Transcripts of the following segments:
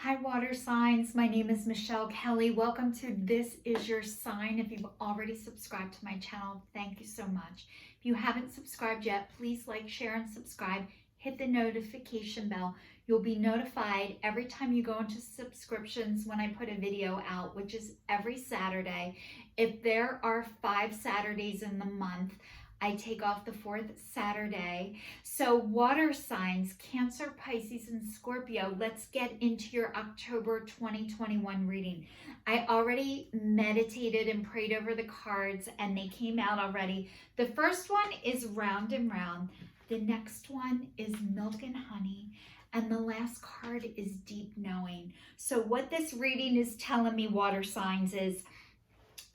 Hi, water signs. My name is Michelle Kelly. Welcome to This Is Your Sign. If you've already subscribed to my channel, thank you so much. If you haven't subscribed yet, please like, share, and subscribe. Hit the notification bell. You'll be notified every time you go into subscriptions when I put a video out, which is every Saturday. If there are 5 Saturdays in the month, I take off the 4th Saturday. So water signs, Cancer, Pisces, and Scorpio, let's get into your October 2021 reading. I already meditated and prayed over the cards and they came out already. The first one is round and round. The next one is milk and honey. And the last card is deep knowing. So what this reading is telling me, water signs, is,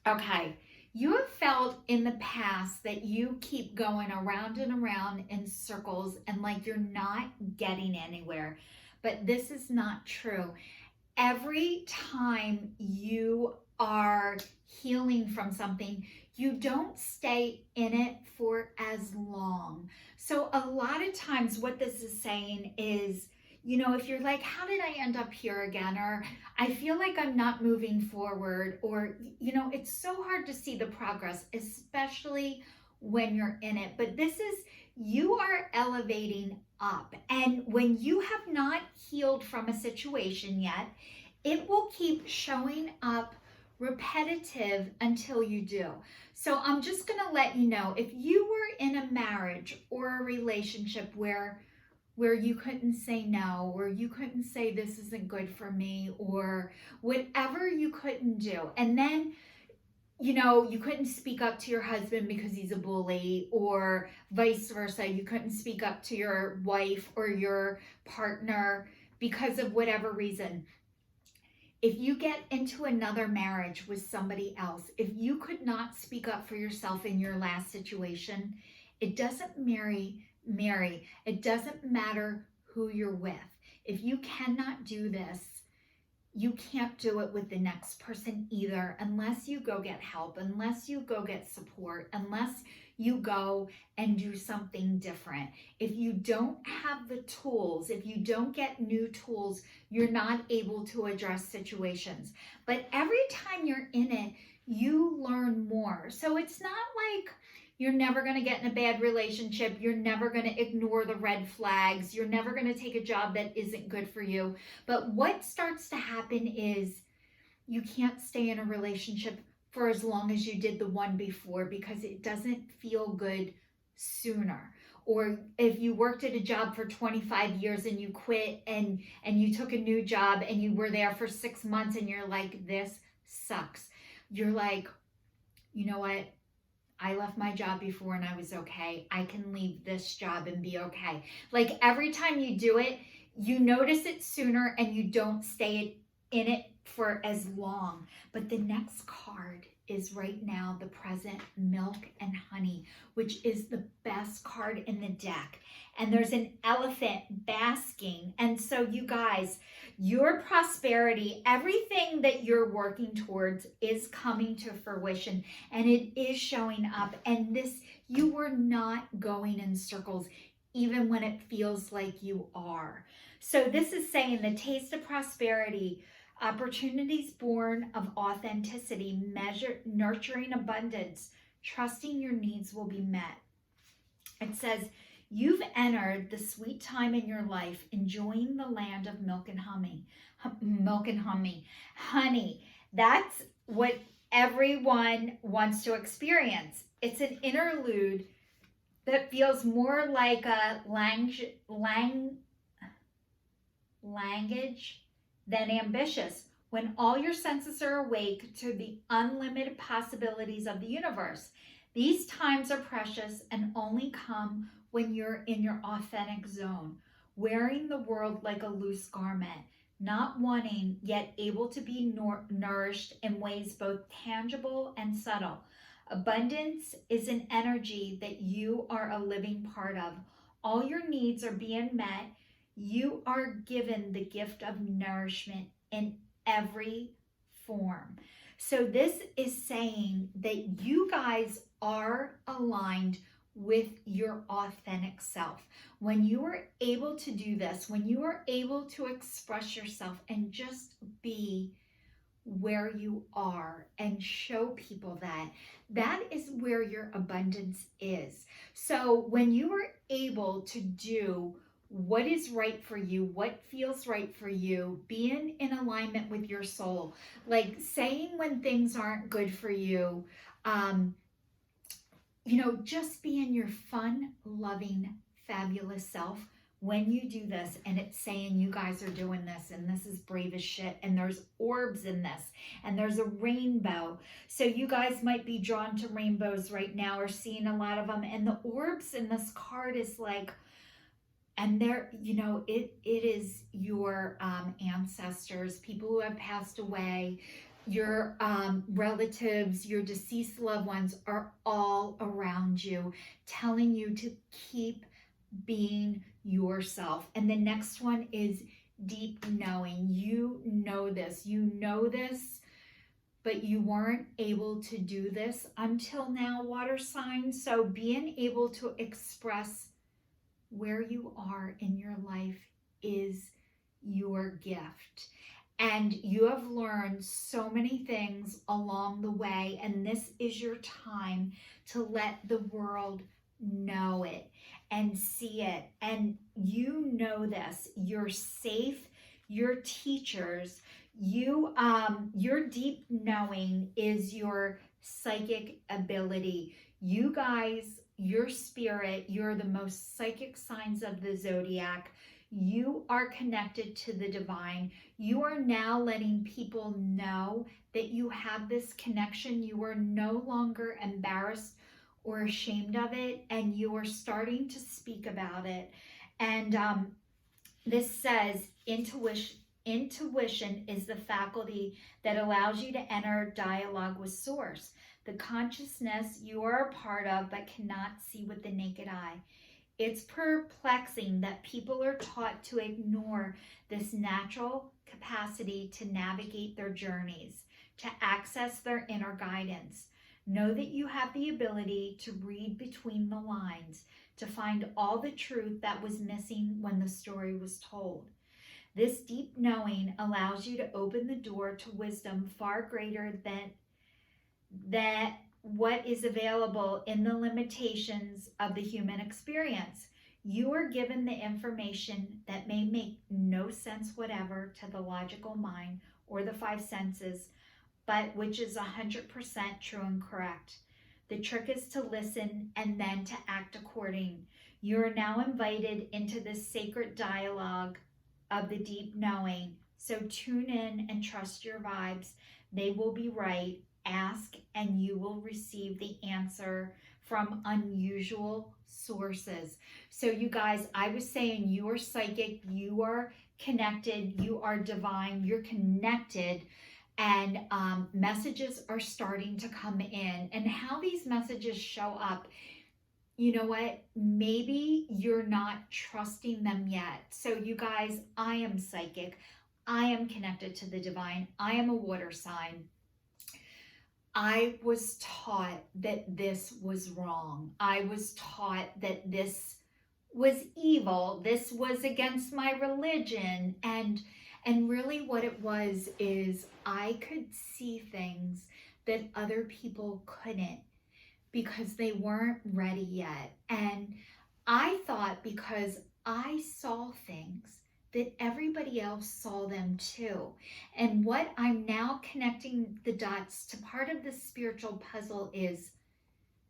okay, you have felt in the past that you keep going around and around in circles and like you're not getting anywhere. But this is not true. Every time you are healing from something, you don't stay in it for as long. So a lot of times what this is saying is, if you're like, how did I end up here again? Or I feel like I'm not moving forward, or, it's so hard to see the progress, especially when you're in it. But this is, you are elevating up. And when you have not healed from a situation yet, it will keep showing up repetitive until you do. So I'm just going to let you know, if you were in a marriage or a relationship where you couldn't say no, or you couldn't say this isn't good for me, or whatever you couldn't do. And then, you couldn't speak up to your husband because he's a bully, or vice versa. You couldn't speak up to your wife or your partner because of whatever reason. If you get into another marriage with somebody else, if you could not speak up for yourself in your last situation, it doesn't it doesn't matter who you're with. If you cannot do this, you can't do it with the next person either, unless you go get help, unless you go get support, unless you go and do something different. If you don't have the tools, if you don't get new tools, you're not able to address situations. But every time you're in it, you learn more. So it's not like you're never going to get in a bad relationship. You're never going to ignore the red flags. You're never going to take a job that isn't good for you. But what starts to happen is you can't stay in a relationship for as long as you did the one before, because it doesn't feel good sooner. Or if you worked at a job for 25 years and you quit and you took a new job and you were there for 6 months and you're like, this sucks. You're like, you know what? I left my job before and I was okay. I can leave this job and be okay. Like every time you do it, you notice it sooner and you don't stay in it for as long. But the next card is right now the present, milk and honey, which is the best card in the deck. And there's an elephant basking. And so you guys, your prosperity, everything that you're working towards is coming to fruition, and it is showing up. And this, you were not going in circles, even when it feels like you are. So this is saying the taste of prosperity, opportunities born of authenticity, nurturing abundance, trusting your needs will be met. It says, you've entered the sweet time in your life, enjoying the land of milk and honey. Honey, that's what everyone wants to experience. It's an interlude that feels more like a language than ambitious, when all your senses are awake to the unlimited possibilities of the universe. These times are precious and only come when you're in your authentic zone, wearing the world like a loose garment, not wanting yet able to be nourished in ways both tangible and subtle. Abundance is an energy that you are a living part of. All your needs are being met. You are given the gift of nourishment in every form. So this is saying that you guys are aligned with your authentic self. When you are able to do this, when you are able to express yourself and just be where you are and show people that, that is where your abundance is. So when you are able to do what is right for you, what feels right for you, being in alignment with your soul, like saying when things aren't good for you, just being your fun, loving, fabulous self. When you do this and it's saying you guys are doing this and this is brave as shit and there's orbs in this and there's a rainbow. So you guys might be drawn to rainbows right now or seeing a lot of them. And the orbs in this card is like, and there, it is your ancestors, people who have passed away, your relatives, your deceased loved ones are all around you, telling you to keep being yourself. And the next one is deep knowing. You know this, but you weren't able to do this until now, water sign. So being able to express where you are in your life is your gift. And you have learned so many things along the way, and this is your time to let the world know it and see it. And you know this. You're safe. Your teachers, your deep knowing is your psychic ability. You guys, your spirit, you're the most psychic signs of the zodiac. You are connected to the divine. You are now letting people know that you have this connection. You are no longer embarrassed or ashamed of it, and you are starting to speak about it. And this says intuition is the faculty that allows you to enter dialogue with source, the consciousness you are a part of but cannot see with the naked eye. It's perplexing that people are taught to ignore this natural capacity to navigate their journeys, to access their inner guidance. Know that you have the ability to read between the lines, to find all the truth that was missing when the story was told. This deep knowing allows you to open the door to wisdom far greater than what is available in the limitations of the human experience. You are given the information that may make no sense whatever to the logical mind or the five senses, but which is 100% true and correct. The trick is to listen and then to act according. You are now invited into this sacred dialogue of the deep knowing. So tune in and trust your vibes. They will be right. Ask and you will receive the answer from unusual sources. So you guys, I was saying you are psychic, you are connected, you are divine, you're connected. And messages are starting to come in. And how these messages show up, you know what? Maybe you're not trusting them yet. So you guys, I am psychic. I am connected to the divine. I am a water sign. I was taught that this was wrong. I was taught that this was evil. This was against my religion. And really what it was is I could see things that other people couldn't because they weren't ready yet. And I thought because I saw things that everybody else saw them too. And what I'm now connecting the dots to, part of the spiritual puzzle, is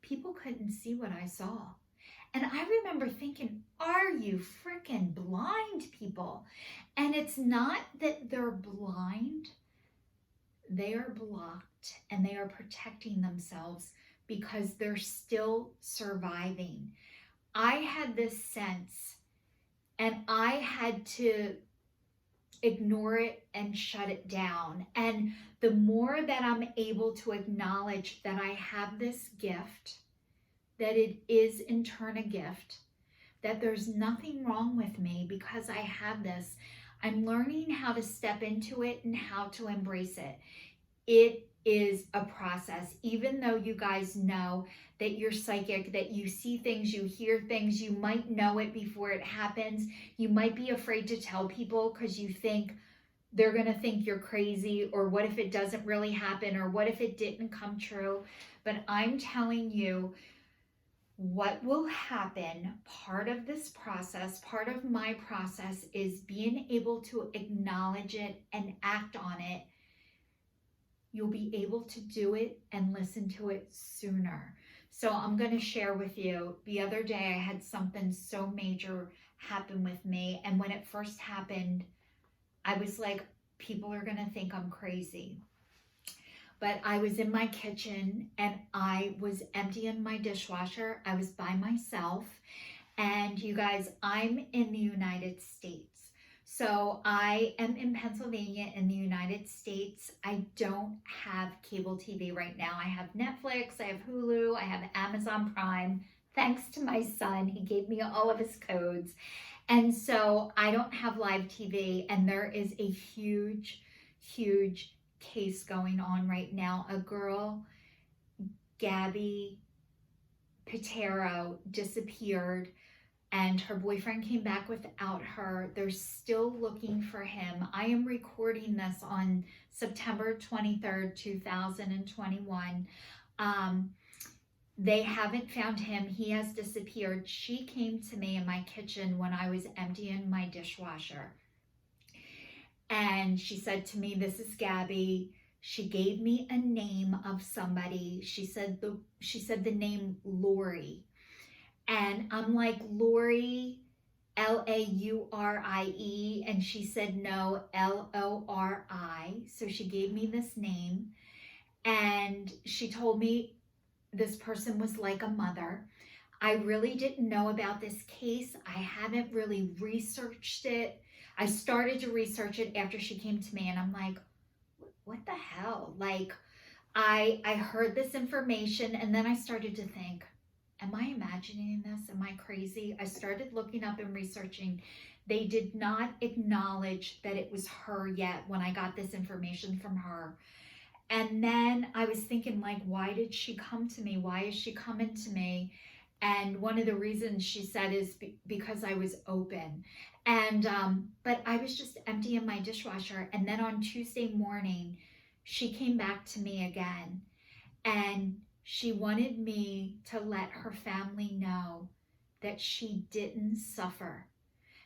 people couldn't see what I saw. And I remember thinking, are you freaking blind, people? And it's not that they're blind. They are blocked and they are protecting themselves because they're still surviving. I had this sense and I had to ignore it and shut it down. And the more that I'm able to acknowledge that I have this gift, that it is in turn a gift, that there's nothing wrong with me because I have this, I'm learning how to step into it and how to embrace it. It is a process. Even though you guys know that you're psychic, that you see things, you hear things, you might know it before it happens. You might be afraid to tell people because you think they're going to think you're crazy, or what if it doesn't really happen, or what if it didn't come true. But I'm telling you what will happen. Part of this process, part of my process, is being able to acknowledge it and act on it. You'll be able to do it and listen to it sooner. So I'm going to share with you, the other day I had something so major happen with me, and when it first happened, I was like, people are going to think I'm crazy. But I was in my kitchen and I was emptying my dishwasher. I was by myself. And you guys, I'm in the United States. So I am in Pennsylvania in the United States. I don't have cable TV right now. I have Netflix, I have Hulu, I have Amazon Prime. Thanks to my son, he gave me all of his codes. And so I don't have live TV, and there is a huge, huge case going on right now. A girl, Gabby Pitero, disappeared, and her boyfriend came back without her. They're still looking for him. I am recording this on September 23rd, 2021. They haven't found him. He has disappeared. She came to me in my kitchen when I was emptying my dishwasher. And she said to me, "This is Gabby." She gave me a name of somebody. She said the name Lori. And I'm like, "Lori, Laurie?" And she said, "No, Lori." So she gave me this name. And she told me this person was like a mother. I really didn't know about this case. I haven't really researched it. I started to research it after she came to me, and I'm like, what the hell? Like, I heard this information, and then I started to think, am I imagining this? Am I crazy? I started looking up and researching. They did not acknowledge that it was her yet when I got this information from her. And then I was thinking, like, why did she come to me? Why is she coming to me? And one of the reasons she said is because I was open. And, but I was just emptying my dishwasher. And then on Tuesday morning, she came back to me again. And she wanted me to let her family know that she didn't suffer,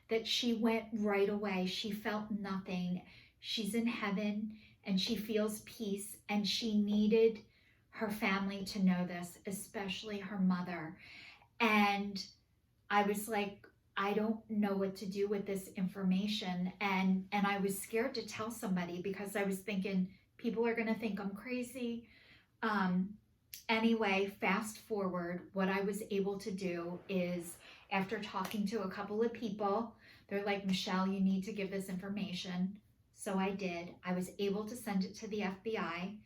that she went right away. She felt nothing. She's in heaven and she feels peace, and she needed her family to know this, especially her mother. And I was like, I don't know what to do with this information. And I was scared to tell somebody because I was thinking people are going to think I'm crazy. Anyway, fast forward, what I was able to do is, after talking to a couple of people, they're like, "Michelle, you need to give this information." So I did. I was able to send it to the FBI.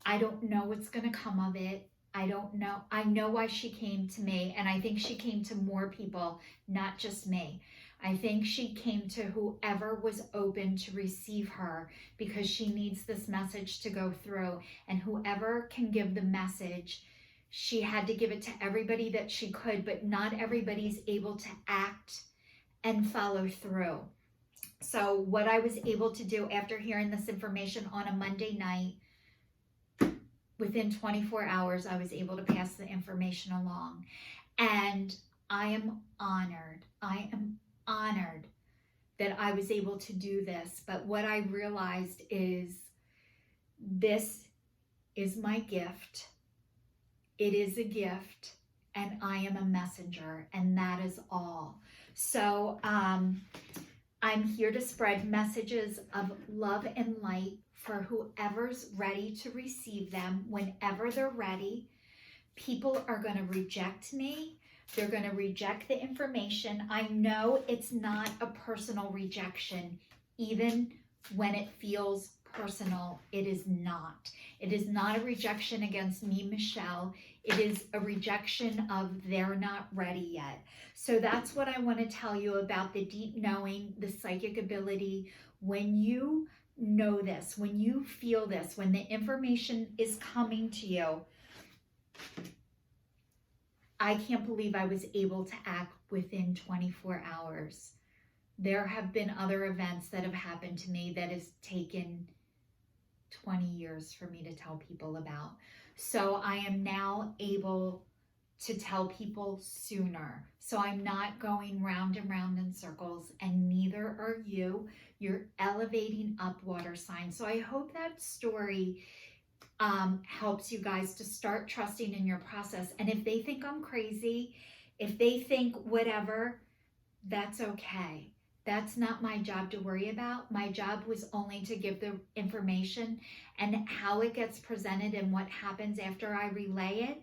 I don't know what's going to come of it. I don't know. I know why she came to me, and I think she came to more people, not just me. I think she came to whoever was open to receive her, because she needs this message to go through, and whoever can give the message, she had to give it to everybody that she could, but not everybody's able to act and follow through. So what I was able to do after hearing this information on a Monday night, within 24 hours, I was able to pass the information along. And I am honored. I am honored that I was able to do this. But what I realized is, this is my gift. It is a gift, and I am a messenger, and that is all. So I'm here to spread messages of love and light for whoever's ready to receive them whenever they're ready. People are going to reject me. They're going to reject the information. I know it's not a personal rejection, even when it feels personal. It is not. It is not a rejection against me, Michelle. It is a rejection of they're not ready yet. So that's what I want to tell you about the deep knowing, the psychic ability. When you know this, when you feel this, when the information is coming to you, I can't believe I was able to act within 24 hours. There have been other events that have happened to me that has taken 20 years for me to tell people about. So I am now able to tell people sooner. So I'm not going round and round in circles, and neither are you. You're elevating up water signs. So I hope that story helps you guys to start trusting in your process. And if they think I'm crazy, if they think whatever, that's okay. That's not my job to worry about. My job was only to give the information, and how it gets presented and what happens after I relay it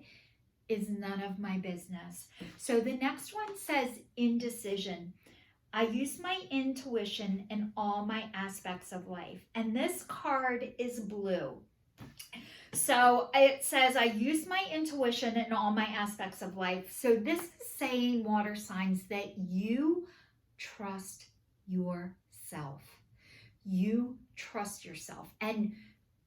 is none of my business. So the next one says indecision. I use my intuition in all my aspects of life. And this card is blue. So it says, I use my intuition in all my aspects of life. So this is saying, water signs, that you trust yourself. You trust yourself. And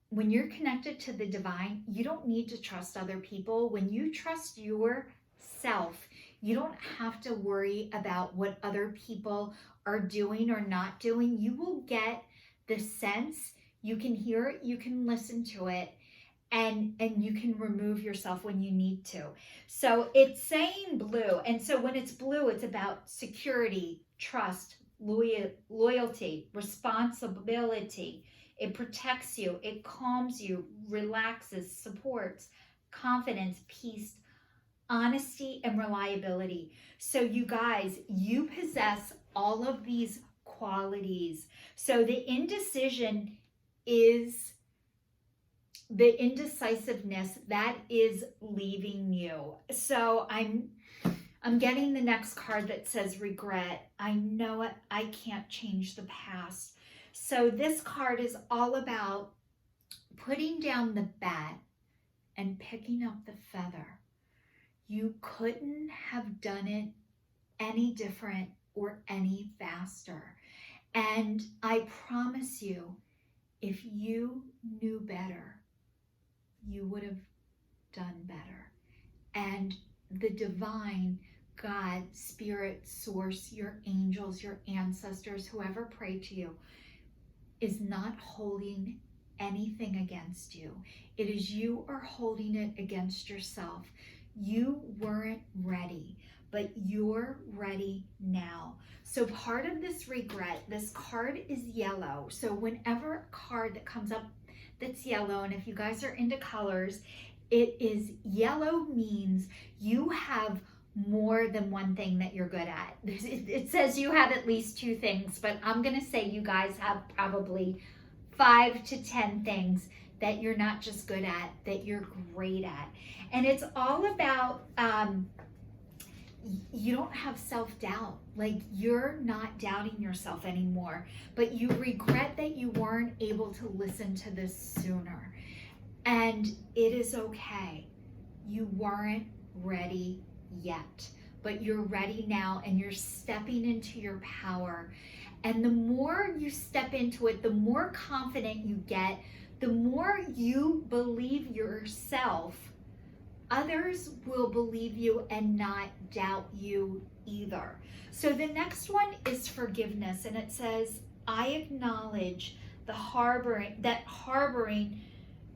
when you're connected to the divine, you don't need to trust other people. When you trust yourself, you don't have to worry about what other people are doing or not doing. You will get the sense, you can hear it, you can listen to it, and you can remove yourself when you need to. So it's saying blue. And so when it's blue, it's about security, trust, loyalty, responsibility. It protects you, it calms you, relaxes, supports, confidence, peace, honesty, and reliability. So you guys, you possess all of these qualities. So the indecision is the indecisiveness that is leaving you. So I'm getting the next card that says regret. I know it, I can't change the past. So this card is all about putting down the bat and picking up the feather. You couldn't have done it any different or any faster. And I promise you, if you knew better, you would have done better. And the divine, God, spirit, source, your angels, your ancestors, whoever prayed to you, is not holding anything against you. It is you are holding it against yourself. You weren't ready, but you're ready now. So part of this regret, this card is yellow. So whenever a card that comes up that's yellow, and if you guys are into colors, it is yellow means you have more than one thing that you're good at. It says you have at least 2 things, but I'm going to say you guys have probably 5 to 10 things that you're not just good at, that you're great at. And it's all about, you don't have self-doubt. Like, you're not doubting yourself anymore, but you regret that you weren't able to listen to this sooner. And it is okay. You weren't ready yet, but you're ready now, and you're stepping into your power. And the more you step into it, the more confident you get, the more you believe yourself, others will believe you and not doubt you either. So the next one is forgiveness, and it says, I acknowledge that harboring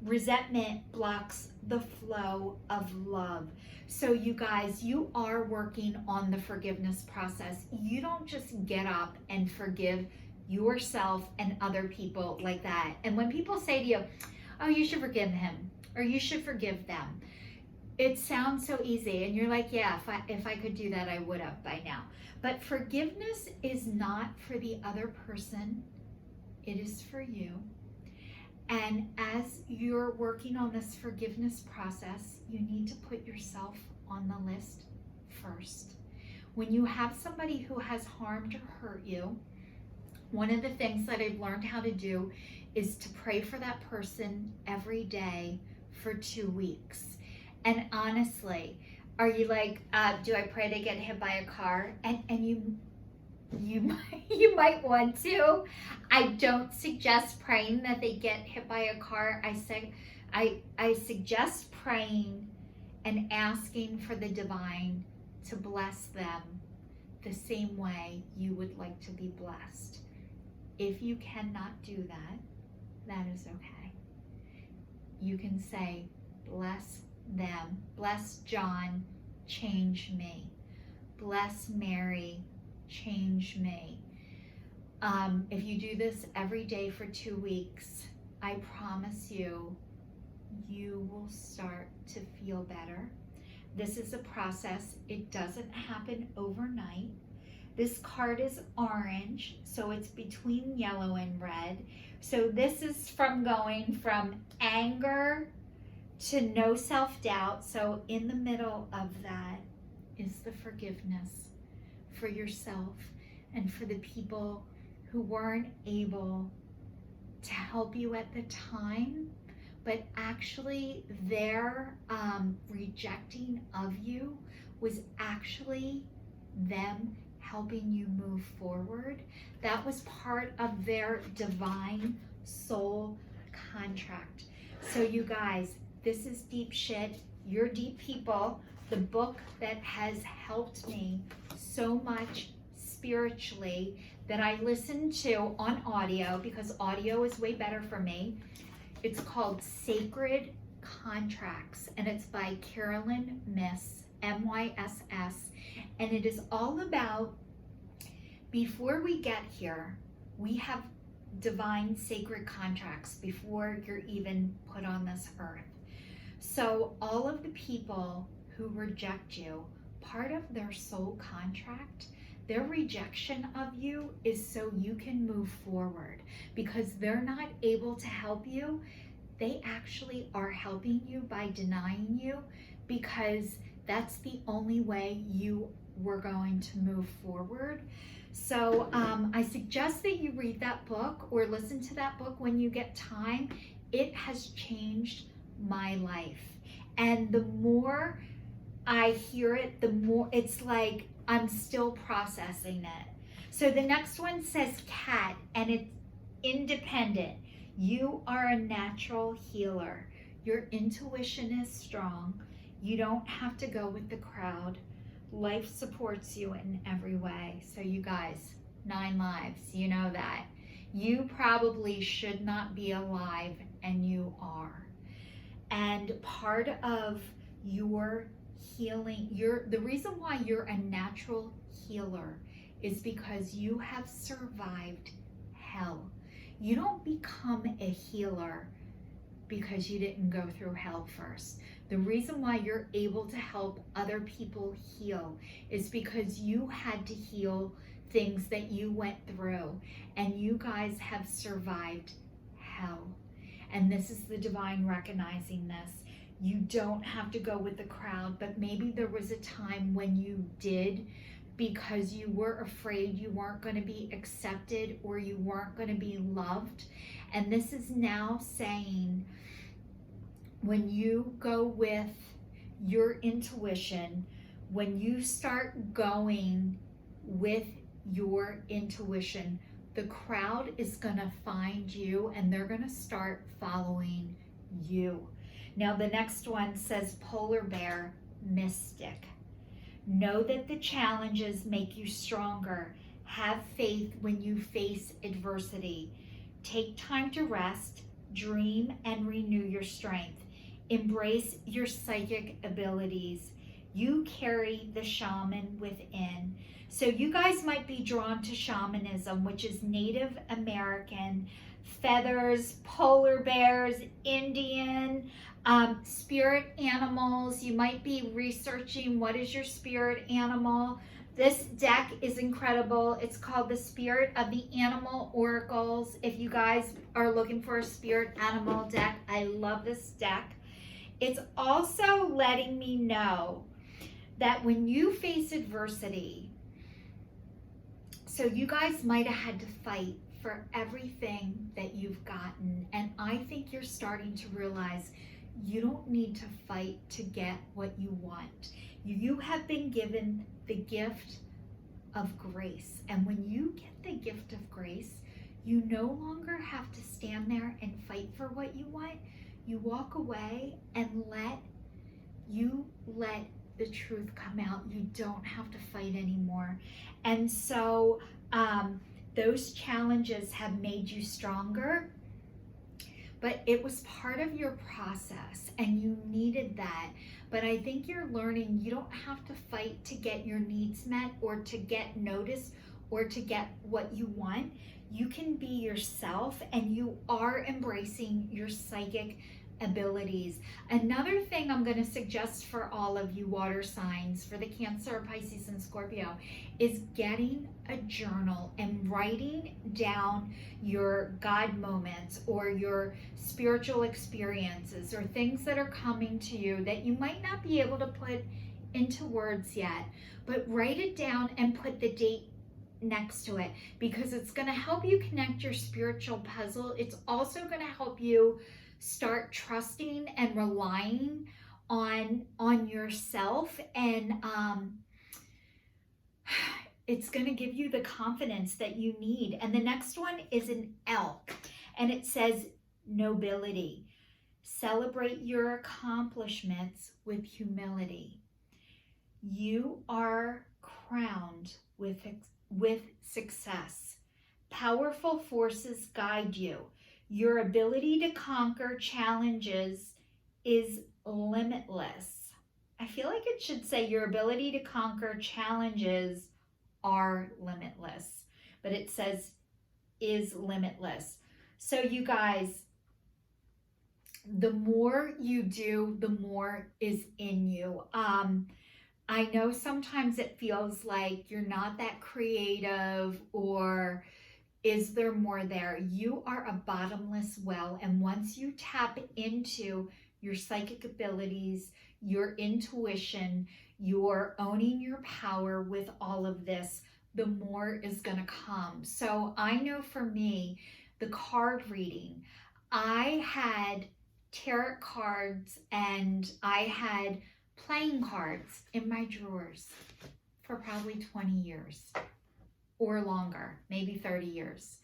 resentment blocks the flow of love. So you guys, you are working on the forgiveness process. You don't just get up and forgive yourself and other people like that. And when people say to you, oh, you should forgive him, or you should forgive them, it sounds so easy, and you're like, yeah, if I could do that, I would have by now. But forgiveness is not for the other person, it is for you. And as you're working on this forgiveness process, you need to put yourself on the list first. When you have somebody who has harmed or hurt you, one of the things that I've learned how to do is to pray for that person every day for 2 weeks. And honestly, are you like, do I pray to get hit by a car? And you you might want to. I don't suggest praying that they get hit by a car. I suggest praying and asking for the divine to bless them the same way you would like to be blessed. If you cannot do that, that is okay. You can say, bless them, bless John, change me. Bless Mary, change me. If you do this every day for 2 weeks, I promise you, you will start to feel better. This is a process. It doesn't happen overnight. This card is orange, so it's between yellow and red. So this is from going from anger to no self-doubt. So in the middle of that is the forgiveness for yourself and for the people who weren't able to help you at the time, but actually their rejecting of you was actually them helping you move forward. That was part of their divine soul contract. So you guys, this is deep shit. You're deep people. The book that has helped me so much spiritually that I listen to on audio, because audio is way better for me. It's called Sacred Contracts, and it's by Carolyn Myss, M-Y-S-S, and it is all about, before we get here, we have divine sacred contracts before you're even put on this earth. So all of the people who reject you, part of their soul contract, their rejection of you is so you can move forward, because they're not able to help you. They actually are helping you by denying you, because that's the only way you were going to move forward. So I suggest that you read that book or listen to that book when you get time. It has changed my life. And the more I hear it, the more it's like I'm still processing it. So the next one says cat, and it's independent. You are a natural healer. Your intuition is strong. You don't have to go with the crowd. Life supports you in every way. So you guys, 9 lives, you know that. You probably should not be alive, and you are. And part of your healing, the reason why you're a natural healer is because you have survived hell. You don't become a healer because you didn't go through hell first. The reason why you're able to help other people heal is because you had to heal things that you went through, and you guys have survived hell. And this is the divine recognizing this. You don't have to go with the crowd, but maybe there was a time when you did, because you were afraid you weren't going to be accepted or you weren't going to be loved. And this is now saying, when you go with your intuition, when you start going with your intuition, the crowd is going to find you and they're going to start following you. Now the next one says polar bear, mystic. Know that the challenges make you stronger. Have faith when you face adversity. Take time to rest, dream, and renew your strength. Embrace your psychic abilities. You carry the shaman within. So you guys might be drawn to shamanism, which is Native American, feathers, polar bears, Indian, spirit animals. You might be researching what is your spirit animal. This deck is incredible. It's called the Spirit of the Animal Oracles. If you guys are looking for a spirit animal deck, I love this deck. It's also letting me know that when you face adversity, so you guys might have had to fight for everything that you've gotten. And I think you're starting to realize you don't need to fight to get what you want. You have been given the gift of grace. And when you get the gift of grace, you no longer have to stand there and fight for what you want. You walk away and let the truth come out. You don't have to fight anymore. And so those challenges have made you stronger, but it was part of your process and you needed that. But I think you're learning you don't have to fight to get your needs met or to get noticed or to get what you want. You can be yourself, and you are embracing your psychic abilities. Another thing I'm going to suggest for all of you water signs, for the Cancer, Pisces, and Scorpio, is getting a journal and writing down your God moments or your spiritual experiences or things that are coming to you that you might not be able to put into words yet, but write it down and put the date next to it, because it's going to help you connect your spiritual puzzle. It's also going to help you start trusting and relying on yourself, and it's going to give you the confidence that you need. And the next one is an elk, and it says nobility. Celebrate your accomplishments with humility. You are crowned with success. Powerful forces guide you. Your ability to conquer challenges is limitless. I feel like it should say your ability to conquer challenges are limitless, but it says is limitless. So you guys, the more you do, the more is in you. I know sometimes it feels like you're not that creative, or is there more there? You are a bottomless well, and once you tap into your psychic abilities, your intuition, you're owning your power with all of this, the more is going to come. So I know for me, the card reading, I had tarot cards and I had playing cards in my drawers for probably 20 years or longer, maybe 30 years.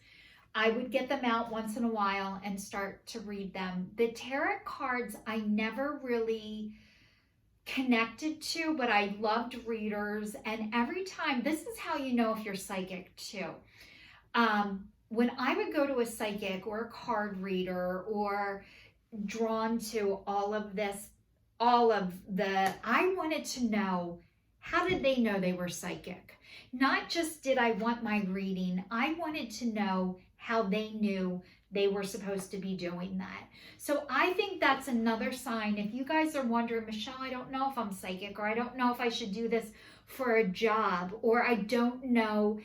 I would get them out once in a while and start to read them. The tarot cards I never really connected to, but I loved readers. And every time, this is how you know if you're psychic too. When I would go to a psychic or a card reader or drawn to all of this, I wanted to know, how did they know they were psychic? Not just did I want my reading, I wanted to know how they knew they were supposed to be doing that. So I think that's another sign. If you guys are wondering, Michelle, I don't know if I'm psychic, or I don't know if I should do this for a job, or I don't know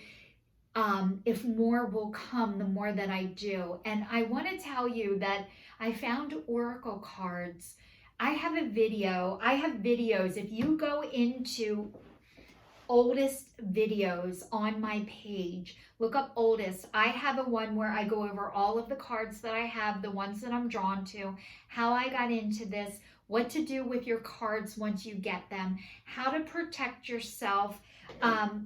if more will come the more that I do. And I want to tell you that I found oracle cards. I have videos. If you go into oldest videos on my page, look up oldest. I have a one where I go over all of the cards that I have, the ones that I'm drawn to, how I got into this, what to do with your cards once you get them, how to protect yourself.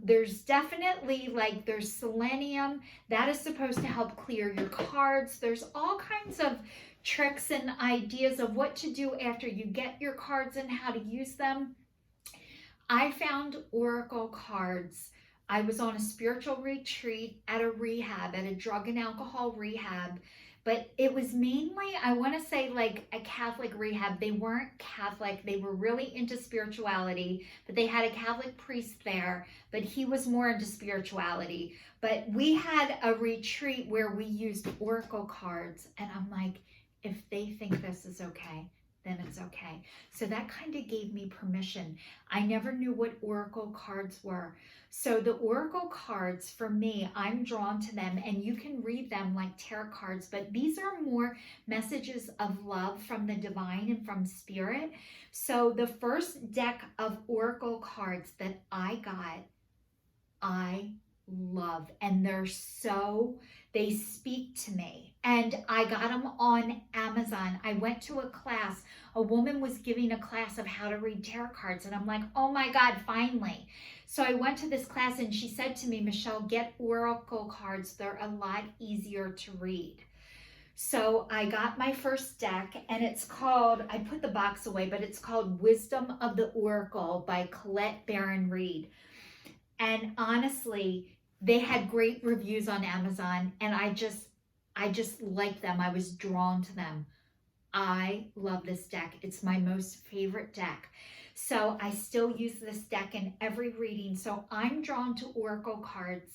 There's definitely, like, there's selenium that is supposed to help clear your cards. There's all kinds of tricks and ideas of what to do after you get your cards and how to use them. I found oracle cards. I was on a spiritual retreat at a rehab, at a drug and alcohol rehab, but it was mainly, I want to say, like a Catholic rehab. They weren't Catholic. They were really into spirituality, but they had a Catholic priest there, but he was more into spirituality. But we had a retreat where we used oracle cards, and I'm like, if they think this is okay, then it's okay. So that kind of gave me permission. I never knew what oracle cards were. So the oracle cards, for me, I'm drawn to them, and you can read them like tarot cards, but these are more messages of love from the divine and from spirit. So the first deck of oracle cards that I got, I love, and they speak to me. and I got them on Amazon. I went to a class. A woman was giving a class of how to read tarot cards, and I'm like, oh my God, finally. So I went to this class, and she said to me, Michelle, get oracle cards. They're a lot easier to read. So I got my first deck, and it's called, I put the box away, but it's called Wisdom of the Oracle by Colette Baron Reed. And honestly, they had great reviews on Amazon, and I just liked them. I was drawn to them. I love this deck. It's my most favorite deck. So I still use this deck in every reading. So I'm drawn to oracle cards.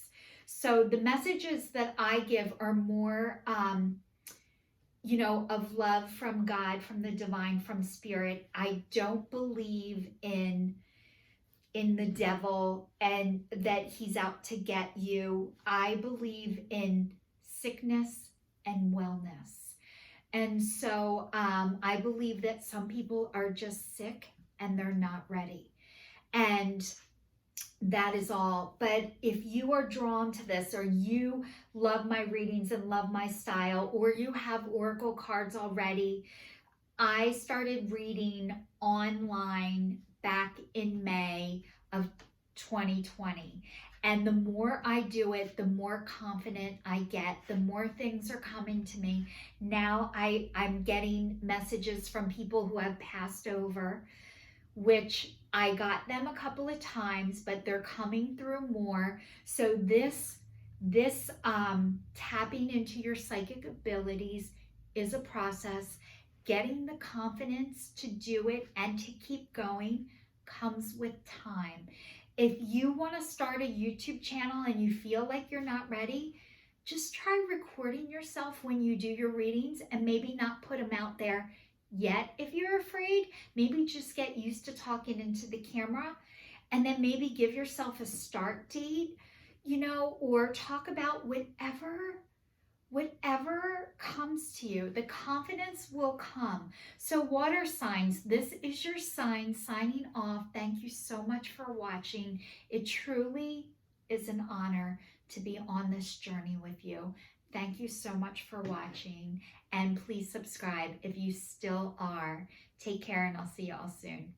So the messages that I give are more, of love from God, from the divine, from spirit. I don't believe in the devil and that he's out to get you. I believe in sickness and wellness. And so I believe that some people are just sick and they're not ready. And that is all. But if you are drawn to this, or you love my readings and love my style, or you have oracle cards already, I started reading online back in May of 2020. And the more I do it, the more confident I get, the more things are coming to me. Now I'm getting messages from people who have passed over, which I got them a couple of times, but they're coming through more. So this tapping into your psychic abilities is a process. Getting the confidence to do it and to keep going comes with time. If you want to start a YouTube channel and you feel like you're not ready, just try recording yourself when you do your readings and maybe not put them out there yet. If you're afraid, maybe just get used to talking into the camera, and then maybe give yourself a start date, or talk about whatever comes to you. The confidence will come. So water signs, this is your sign signing off. Thank you so much for watching. It truly is an honor to be on this journey with you. Thank you so much for watching, and please subscribe if you still are. Take care, and I'll see you all soon.